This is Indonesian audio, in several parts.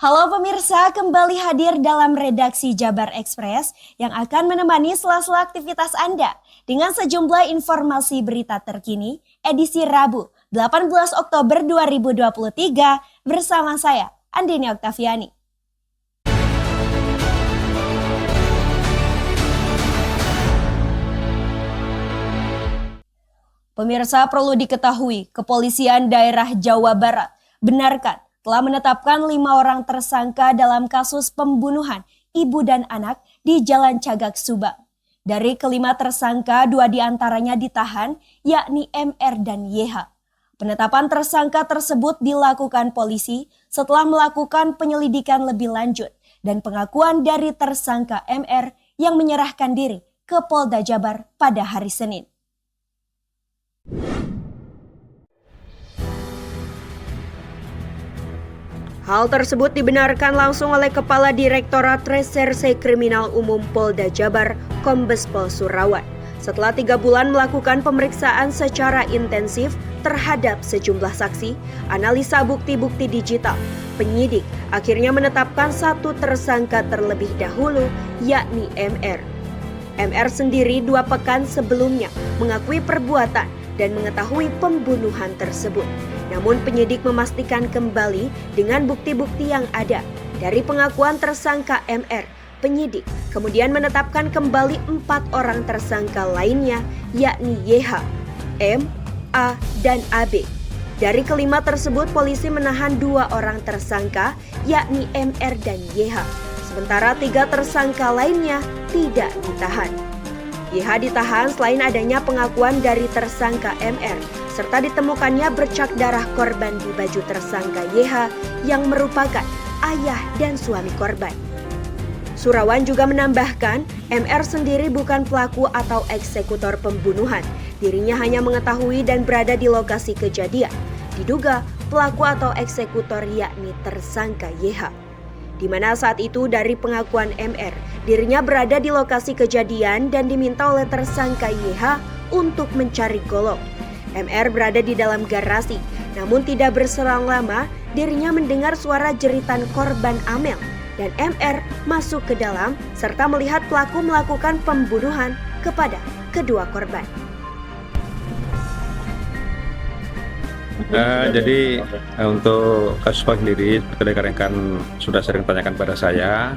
Halo pemirsa, kembali hadir dalam redaksi Jabar Express yang akan menemani sela-sela aktivitas Anda dengan sejumlah informasi berita terkini edisi Rabu 18 Oktober 2023 bersama saya, Andini Oktaviani. Pemirsa, perlu diketahui, Kepolisian Daerah Jawa Barat benarkan telah menetapkan 5 orang tersangka dalam kasus pembunuhan ibu dan anak di Jalan Cagak, Subang. Dari kelima tersangka, 2 diantaranya ditahan, yakni MR dan YH. Penetapan tersangka tersebut dilakukan polisi setelah melakukan penyelidikan lebih lanjut dan pengakuan dari tersangka MR yang menyerahkan diri ke Polda Jabar pada hari Senin. Hal tersebut dibenarkan langsung oleh Kepala Direktorat Reserse Kriminal Umum Polda Jabar, Kombes Pol Surawan. Setelah 3 bulan melakukan pemeriksaan secara intensif terhadap sejumlah saksi, analisa bukti-bukti digital, penyidik akhirnya menetapkan 1 tersangka terlebih dahulu, yakni MR. MR sendiri 2 pekan sebelumnya mengakui perbuatan dan mengetahui pembunuhan tersebut. Namun penyidik memastikan kembali dengan bukti-bukti yang ada. Dari pengakuan tersangka MR, penyidik kemudian menetapkan kembali 4 orang tersangka lainnya, yakni YH, M, A, dan AB. Dari kelima tersebut, polisi menahan 2 orang tersangka, yakni MR dan YH. Sementara 3 tersangka lainnya tidak ditahan. YH ditahan selain adanya pengakuan dari tersangka MR, serta ditemukannya bercak darah korban di baju tersangka YH yang merupakan ayah dan suami korban. Surawan juga menambahkan, MR sendiri bukan pelaku atau eksekutor pembunuhan. Dirinya hanya mengetahui dan berada di lokasi kejadian. Diduga pelaku atau eksekutor yakni tersangka YH. Di mana saat itu dari pengakuan MR, dirinya berada di lokasi kejadian dan diminta oleh tersangka YH untuk mencari golok. MR berada di dalam garasi, namun tidak berselang lama dirinya mendengar suara jeritan korban Amel dan MR masuk ke dalam serta melihat pelaku melakukan pembunuhan kepada kedua korban. Jadi untuk kasus Pak sendiri, rekan-rekan sudah sering tanyakan pada saya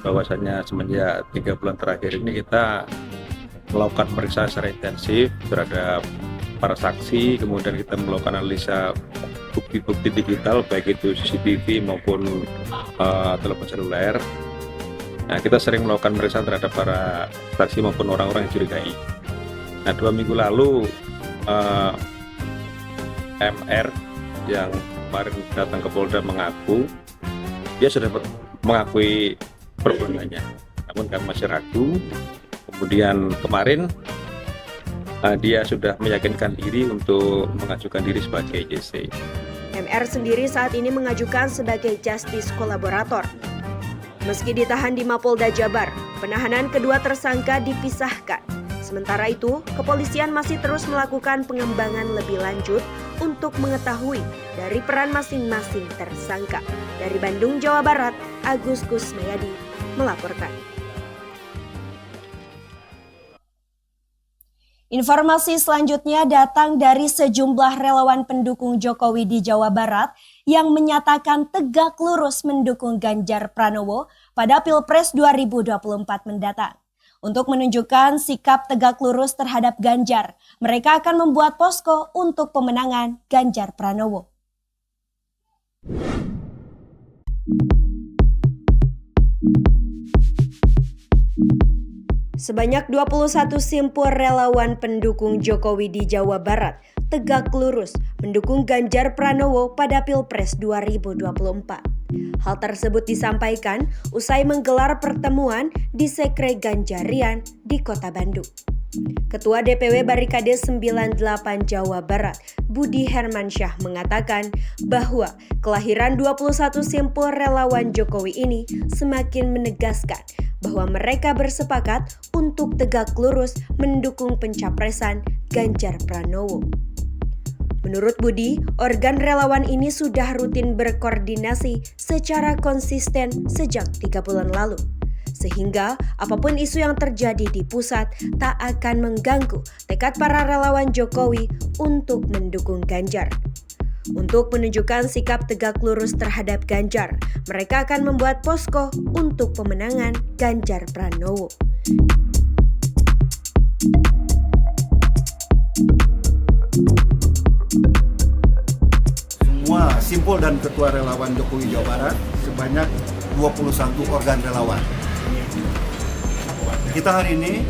bahwasanya semenjak 3 bulan terakhir ini kita melakukan pemeriksaan secara intensif terhadap para saksi, kemudian kita melakukan analisa bukti-bukti digital baik itu CCTV maupun telepon seluler. Nah, kita sering melakukan pemeriksaan terhadap para saksi maupun orang-orang yang curigai. Nah, 2 minggu lalu MR yang kemarin datang ke Polda mengaku dia sudah mengakui perbuatannya, namun kami masih ragu. Kemudian kemarin dia sudah meyakinkan diri untuk mengajukan diri sebagai JC. MR sendiri saat ini mengajukan sebagai justice kolaborator. Meski ditahan di Mapolda Jabar, penahanan kedua tersangka dipisahkan. Sementara itu, kepolisian masih terus melakukan pengembangan lebih lanjut untuk mengetahui dari peran masing-masing tersangka. Dari Bandung, Jawa Barat, Agus Kusmayadi melaporkan. Informasi selanjutnya datang dari sejumlah relawan pendukung Jokowi di Jawa Barat yang menyatakan tegak lurus mendukung Ganjar Pranowo pada Pilpres 2024 mendatang. Untuk menunjukkan sikap tegak lurus terhadap Ganjar, mereka akan membuat posko untuk pemenangan Ganjar Pranowo. Sebanyak 21 simpul relawan pendukung Jokowi di Jawa Barat tegak lurus mendukung Ganjar Pranowo pada Pilpres 2024. Hal tersebut disampaikan usai menggelar pertemuan di Sekre Ganjarian di Kota Bandung. Ketua DPW Barikade 98 Jawa Barat, Budi Hermansyah mengatakan bahwa kelahiran 21 simpul relawan Jokowi ini semakin menegaskan bahwa mereka bersepakat untuk tegak lurus mendukung pencapresan Ganjar Pranowo. Menurut Budi, organ relawan ini sudah rutin berkoordinasi secara konsisten sejak 3 bulan lalu. Sehingga apapun isu yang terjadi di pusat tak akan mengganggu tekad para relawan Jokowi untuk mendukung Ganjar. Untuk menunjukkan sikap tegak lurus terhadap Ganjar, mereka akan membuat posko untuk pemenangan Ganjar Pranowo. Semua simpul dan ketua relawan Jokowi Jawa Barat sebanyak 21 organ relawan. Kita hari ini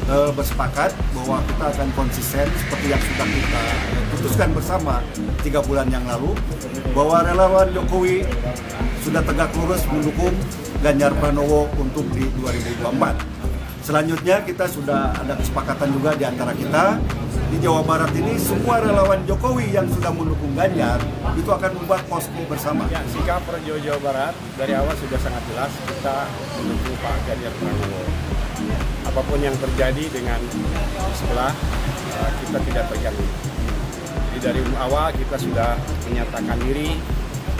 bersepakat bahwa kita akan konsisten seperti yang sudah kita putuskan bersama 3 bulan yang lalu, bahwa relawan Jokowi sudah tegak lurus mendukung Ganjar Pranowo untuk di 2024. Selanjutnya kita sudah ada kesepakatan juga di antara kita di Jawa Barat ini, semua relawan Jokowi yang sudah mendukung Ganjar itu akan membuat posko bersama. Ya, sikap Jawa Barat dari awal sudah sangat jelas, kita mendukung Pak Ganjar Pranowo. Apapun yang terjadi dengan di sebelah, kita tidak terganggu. Jadi dari awal kita sudah menyatakan diri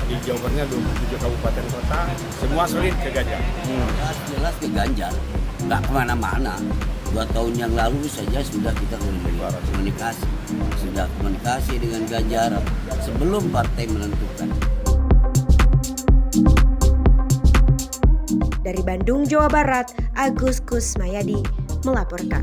di Jawa Baratnya 27 kabupaten kota, semua solid ke Ganjar. Jelas ke Ganjar, nggak kemana-mana. 2 tahun yang lalu saja sudah kita komunikasi dengan Ganjar sebelum partai menentukan. Dari Bandung, Jawa Barat, Agus Kusmayadi melaporkan.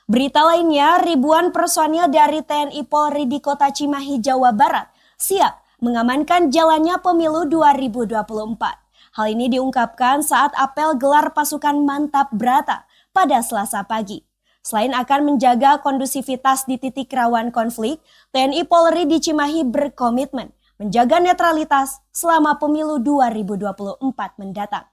Berita lainnya, ribuan personil dari TNI Polri di Kota Cimahi, Jawa Barat siap mengamankan jalannya pemilu 2024. Hal ini diungkapkan saat apel gelar pasukan Mantap Brata pada Selasa pagi. Selain akan menjaga kondusivitas di titik rawan konflik, TNI Polri di Cimahi berkomitmen menjaga netralitas selama pemilu 2024 mendatang.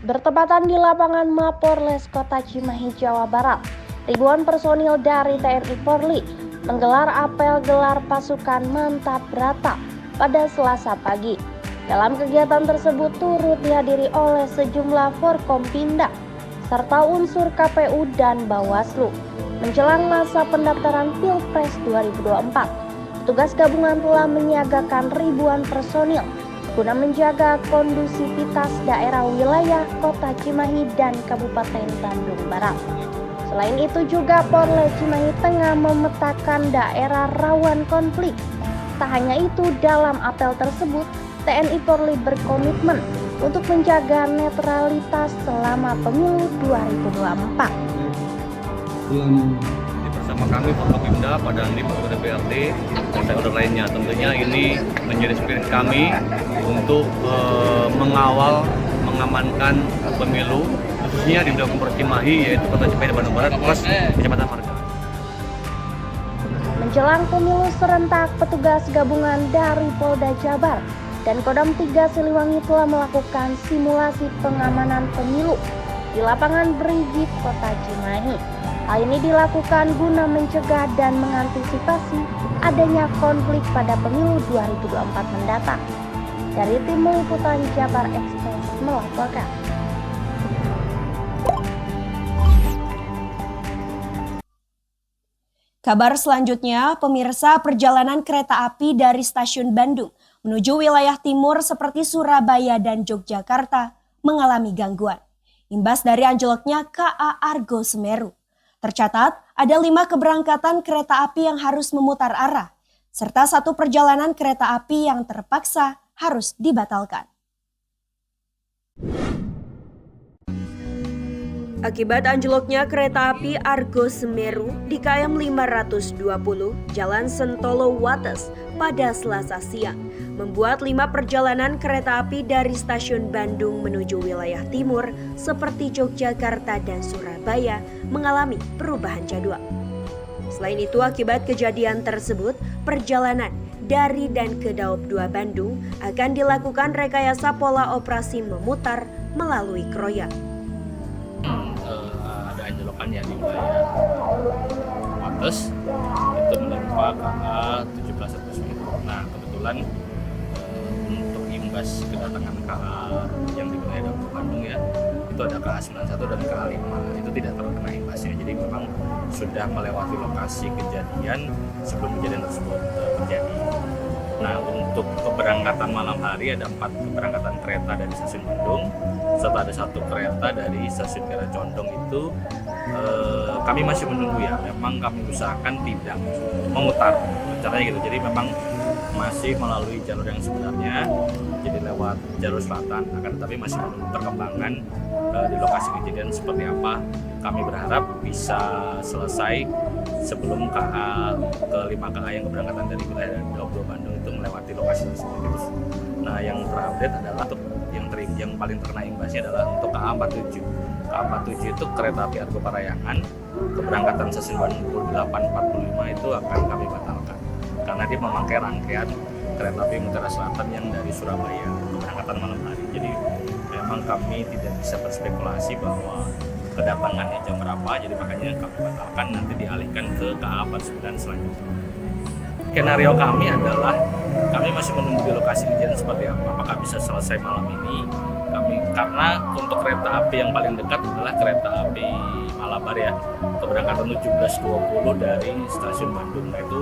Bertepatan di lapangan Mapolres Kota Cimahi, Jawa Barat, ribuan personil dari TNI Polri menggelar apel gelar pasukan Mantap Brata pada Selasa pagi. Dalam kegiatan tersebut turut dihadiri oleh sejumlah Forkompinda serta unsur KPU dan Bawaslu. Menjelang masa pendaftaran Pilpres 2024, petugas gabungan telah menyiagakan ribuan personil guna menjaga kondusivitas daerah wilayah Kota Cimahi dan Kabupaten Bandung Barat. Selain itu juga Polres Cimahi tengah memetakan daerah rawan konflik. Tak hanya itu, dalam apel tersebut TNI Polri berkomitmen untuk menjaga netralitas selama pemilu 2024. Bersama kami Forkopimda, Dandim, DPRD, dan stakeholder lainnya. Tentunya ini menjadi spirit kami untuk mengawal, mengamankan pemilu, khususnya di wilayah Cimahi, yaitu Kota Cimahi dan Bandung Barat plus Kecamatan Marga. Menjelang pemilu serentak, petugas gabungan dari Polda Jabar dan Kodam 3 Siliwangi telah melakukan simulasi pengamanan pemilu di lapangan Brigif Kota Cimahi. Hal ini dilakukan guna mencegah dan mengantisipasi adanya konflik pada pemilu 2024 mendatang. Dari tim meliputan Jabar Express melaporkan. Kabar selanjutnya, pemirsa, perjalanan kereta api dari stasiun Bandung menuju wilayah timur seperti Surabaya dan Yogyakarta mengalami gangguan. Imbas dari anjloknya KA Argo Semeru. Tercatat, ada 5 keberangkatan kereta api yang harus memutar arah, serta 1 perjalanan kereta api yang terpaksa harus dibatalkan. Akibat anjloknya kereta api Argo Semeru di KM 520 Jalan Sentolo Wates pada Selasa siang, membuat 5 perjalanan kereta api dari stasiun Bandung menuju wilayah timur seperti Yogyakarta dan Surabaya mengalami perubahan jadwal. Selain itu, akibat kejadian tersebut, perjalanan dari dan ke Daob 2 Bandung akan dilakukan rekayasa pola operasi memutar melalui Kroya. Ada anjlokan ya di wilayah Wates, itu menerpa KA 1719. Nah, kebetulan untuk info imbas kedatangan KA yang di wilayah Dapur Bandung ya, itu ada KA 91 dan KA 5, itu tidak terkena imbasnya. Jadi memang sudah melewati lokasi kejadian sebelum kejadian tersebut terjadi. Nah, untuk keberangkatan malam hari ada 4 keberangkatan kereta dari stasiun Bandung, serta ada 1 kereta dari stasiun Kiara Condong. Itu kami masih menunggu ya, memang kami usahakan tidak memutar rencananya gitu. Jadi memang masih melalui jalur yang sebenarnya, jadi lewat jalur selatan, akan tetapi masih menunggu perkembangan di lokasi kejadian seperti apa. Kami berharap bisa selesai sebelum KA ke-5 KA yang keberangkatan dari wilayah Daob 2 Bandung itu melewati lokasi tersebut. Nah, yang terupdate adalah yang paling terkena imbasnya adalah untuk KA 47. KA 47 itu kereta api Argo Parayangan, keberangkatan stasiun Bandung pukul 8.45 itu akan kami batalkan karena dia memakai rangkaian kereta api Mutiara Selatan yang dari Surabaya keberangkatan malam hari. Jadi memang kami tidak bisa berspekulasi bahwa kedatangannya jam berapa, jadi makanya kami batalkan, nanti dialihkan ke KA 49 selanjutnya. Skenario kami adalah kami masih menunggu di lokasi kejadian seperti apa, apakah bisa selesai malam ini. Karena untuk kereta api yang paling dekat adalah kereta api Malabar ya, keberangkatan 17.20 dari stasiun Bandung. Nah, itu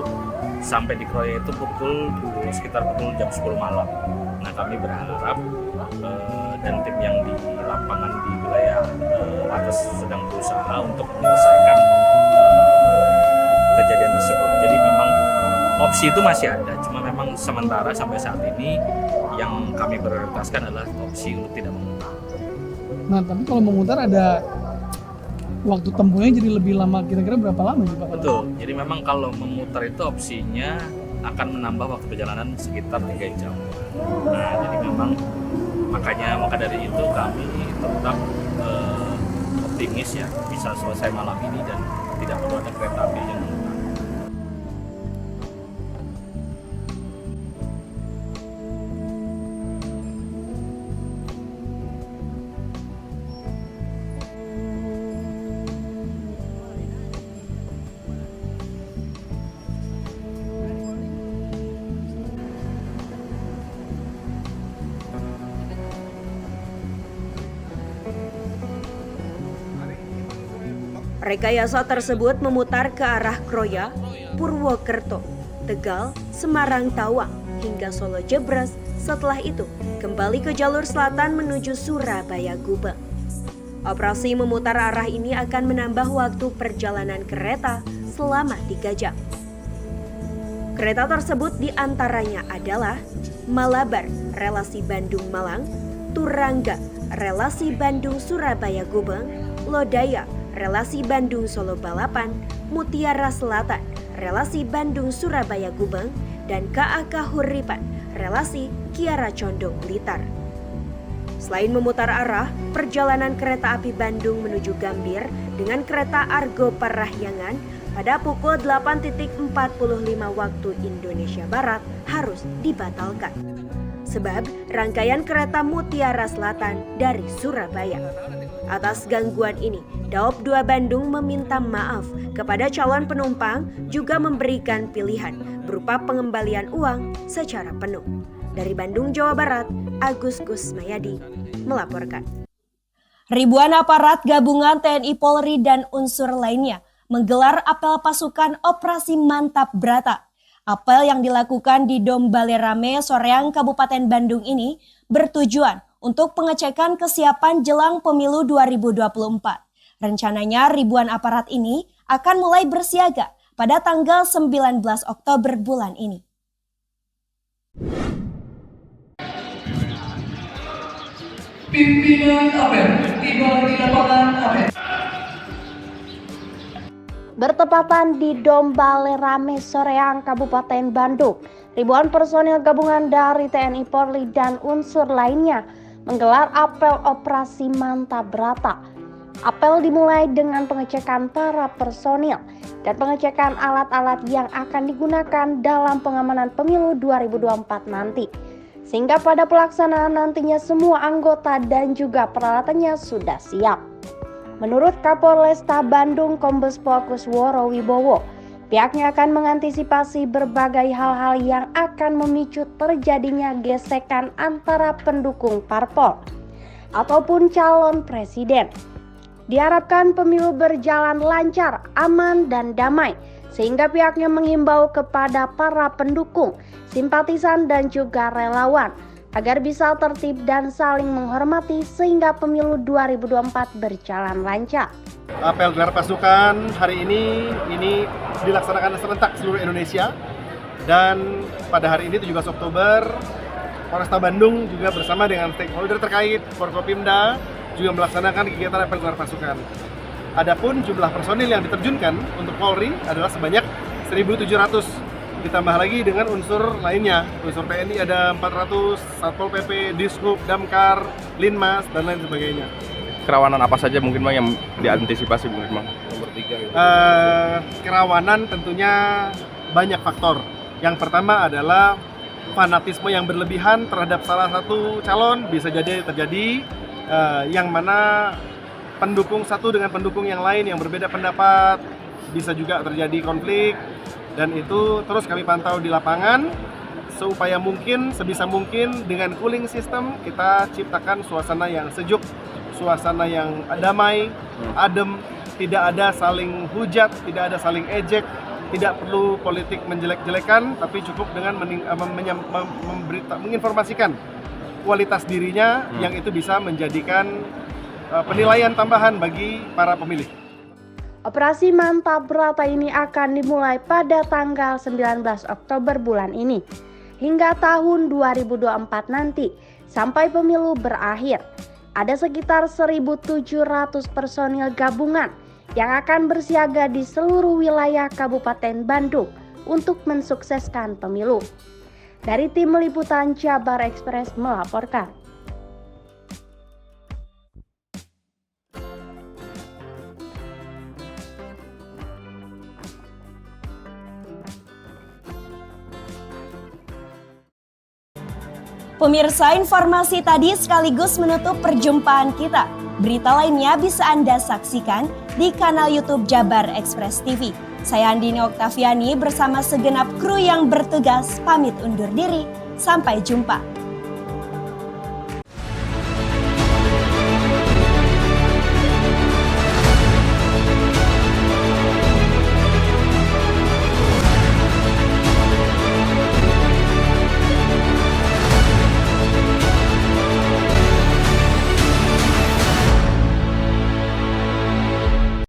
sampai di Kroya itu sekitar pukul jam 10 malam. Nah, kami berharap dan tim yang di lapangan di wilayah Latas sedang berusaha untuk menyelesaikan kejadian tersebut. Jadi memang opsi itu masih ada, cuma memang sementara sampai saat ini yang kami prioritaskan adalah opsi untuk tidak memutar. Nah, tapi kalau memutar ada waktu tempuhnya jadi lebih lama, kira-kira berapa lama sih Pak? Betul, jadi memang kalau memutar itu opsinya akan menambah waktu perjalanan sekitar 3 jam. Nah, jadi memang maka dari itu kami tetap optimis ya bisa selesai malam ini dan tidak perlu ada kereta api yang memutar. Rekayasa tersebut memutar ke arah Kroya, Purwokerto, Tegal, Semarang Tawang, hingga Solo Jebres. Setelah itu, kembali ke jalur selatan menuju Surabaya Gubeng. Operasi memutar arah ini akan menambah waktu perjalanan kereta selama 3 jam. Kereta tersebut diantaranya adalah Malabar, relasi Bandung-Malang, Turangga, relasi Bandung-Surabaya Gubeng, Lodaya, relasi Bandung-Solo Balapan, Mutiara Selatan, relasi Bandung-Surabaya Gubeng, dan KA Kahuripan, relasi Kiara Condong Blitar. Selain memutar arah, perjalanan kereta api Bandung menuju Gambir dengan kereta Argo Parahyangan pada pukul 8.45 waktu Indonesia Barat harus dibatalkan. Sebab rangkaian kereta Mutiara Selatan dari Surabaya. Atas gangguan ini, Daob 2 Bandung meminta maaf kepada calon penumpang, juga memberikan pilihan berupa pengembalian uang secara penuh. Dari Bandung, Jawa Barat, Agus Kusmayadi melaporkan. Ribuan aparat gabungan TNI Polri dan unsur lainnya menggelar apel pasukan Operasi Mantap Brata. Apel yang dilakukan di Dom Balai Rame Soreang Kabupaten Bandung ini bertujuan untuk pengecekan kesiapan jelang pemilu 2024. Rencananya ribuan aparat ini akan mulai bersiaga pada tanggal 19 Oktober bulan ini. Pimpinan apel tiba di lapangan apel. Bertepatan di Dom Balai Rame Soreang Kabupaten Bandung, ribuan personil gabungan dari TNI Polri dan unsur lainnya menggelar apel Operasi Mantap Brata. Apel dimulai dengan pengecekan para personil dan pengecekan alat-alat yang akan digunakan dalam pengamanan pemilu 2024 nanti. Sehingga pada pelaksanaan nantinya semua anggota dan juga peralatannya sudah siap. Menurut Kapolresta Bandung Kombes Pol Kusworo Wibowo, Pihaknya akan mengantisipasi berbagai hal-hal yang akan memicu terjadinya gesekan antara pendukung parpol ataupun calon presiden. Diharapkan pemilu berjalan lancar, aman, dan damai, sehingga pihaknya mengimbau kepada para pendukung, simpatisan, dan juga relawan agar bisa tertib dan saling menghormati sehingga pemilu 2024 berjalan lancar. Apel gelar pasukan hari ini dilaksanakan serentak seluruh Indonesia, dan pada hari ini 17 Oktober Polresta Bandung juga bersama dengan stakeholder terkait Forkopimda juga melaksanakan kegiatan apel gelar pasukan. Adapun jumlah personil yang diterjunkan untuk Polri adalah sebanyak 1.700, ditambah lagi dengan unsur lainnya. Unsur TNI ada 400, Satpol PP, Dishub, Damkar, Linmas, dan lain sebagainya. Kerawanan apa saja mungkin Bang yang diantisipasi mungkin Bang? Nomor 3 kerawanan tentunya banyak faktor. Yang pertama adalah fanatisme yang berlebihan terhadap salah satu calon bisa jadi terjadi, yang mana pendukung satu dengan pendukung yang lain yang berbeda pendapat, bisa juga terjadi konflik, dan itu terus kami pantau di lapangan seupaya mungkin, sebisa mungkin dengan cooling system kita ciptakan suasana yang sejuk, suasana yang damai, adem, tidak ada saling hujat, tidak ada saling ejek, tidak perlu politik menjelek-jelekan, tapi cukup dengan menginformasikan kualitas dirinya yang itu bisa menjadikan penilaian tambahan bagi para pemilih. Operasi Mantap Brata ini akan dimulai pada tanggal 19 Oktober bulan ini hingga tahun 2024 nanti sampai pemilu berakhir. Ada sekitar 1.700 personil gabungan yang akan bersiaga di seluruh wilayah Kabupaten Bandung untuk mensukseskan pemilu. Dari tim liputan Jabar Express melaporkan. Pemirsa, informasi tadi sekaligus menutup perjumpaan kita. Berita lainnya bisa Anda saksikan di kanal YouTube Jabar Express TV. Saya Andini Oktaviani bersama segenap kru yang bertugas pamit undur diri. Sampai jumpa.